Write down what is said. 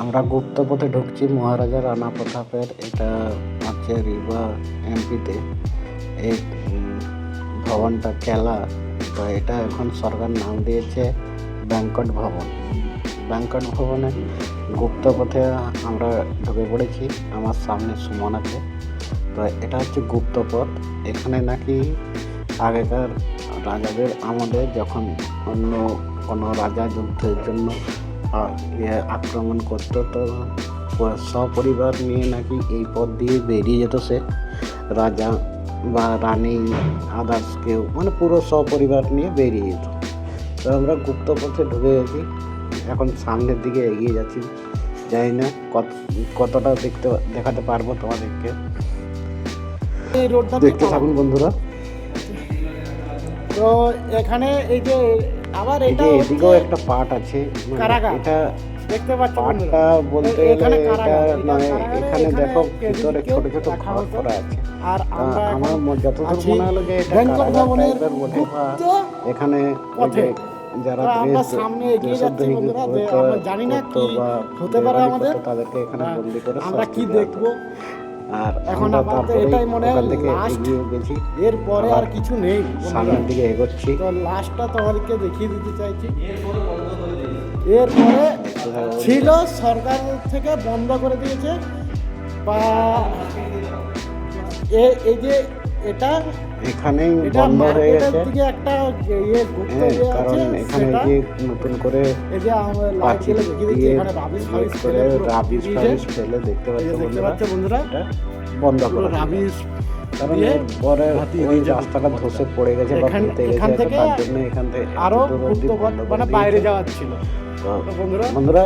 আমরা গুপ্তপথে ঢুকছি মহারাজা রানা প্রতাপের, এটা হচ্ছে রিবা এমপিতে এই ভবনটা কেলা। তো এটা এখন সরকার নাম দিয়েছে ব্যাংকট ভবন। ব্যাংকট ভবনে গুপ্তপথে আমরা ঢুকে পড়েছি, আমার সামনে সুমন আছে। তো এটা হচ্ছে গুপ্তপথ। এখানে নাকি আগেকার রাজাদের আমলে যখন অন্য কোনো রাজা যুদ্ধের জন্য আক্রমণ করতো, তো সপরিবার নিয়ে নাকি এই পথ দিয়ে বেরিয়ে যেত সে, রাজা বা রানী আদার্স কেউ, মানে পুরো সপরিবার নিয়ে বেরিয়ে যেত। তো আমরা গুপ্তপথে ঢুকে গেছি, এখন সামনের দিকে এগিয়ে যাচ্ছি। জানি না কতটা দেখাতে পারবো তোমাদেরকে, এই রোডটা দেখতে থাকুন বন্ধুরা। তো এখানে এই যে আবার এই এটা যে এদিকেও একটা পার্ট আছে, মানে কারাগার। এটা দেখতে পাচ্ছ পার্টটা বলতে গেলে এটা নয়। এখানে দেখো ভিতরে ছোট ছোট ঘর করা আছে। আর আমরা আমার যতদূর মনে হলো যে এটা ব্যাংকট কারাগার ভবনের টাইপের বটে, বা এখানে পথে। যারা তো আমরা সামনে এগিয়ে যাচ্ছি বন্ধুরা, যে আমরা জানি না কি হতে পারে আমাদের, তাদেরকে এখানে বন্দি করে আমরা কি দেখবো। আর এখন আমরা আমাদের তারপরে এটাই মনে হয় ওখান থেকে লাস্ট, এগিয়ে গেছি, এরপরে আর কিছু নেই সামনের দিকে এগোচ্ছি। তো লাস্টটা তোমাদেরকে দেখিয়ে দিতে চাইছি। এরপরে ছিল সরকার থেকে বন্ধ করে দিয়েছে, বা এই যে এটা এখানেই এটা বন্ধ হয়ে মার্কেটের গেছে। দিকে একটা গুপ্ত হ্যাঁ, ইয়ে কারণ আছে, এখানে সেটা যে নতুন করে এই যে আমরা লাইট পাঁচিল জ্বেলে দেখিয়ে দিচ্ছি, দিয়ে এখানে রাবিশ ফাবিশ করে ফেলে পুরো রাবিশ দিয়ে ফাবিশ ফেলে দেখতে এই যে দেখতে পাচ্ছ পাচ্ছ বন্ধুরা, এটা বন্ধ পুরো করে রাবিশ কারণ দিয়ে পরে ভাতিয়ে ওই দিয়েছে রাস্তাটা ধসে পড়ে গেছে বা এখান- ভেঙে এখান গেছে, থেকে তার জন্য এখান থেকে আরো এত দূর অবধি গুপ্ত বন্ধ করে মানে দিয়েছে। বাইরে যাওয়ার ছিল। তো তো বন্ধুরা বন্ধুরা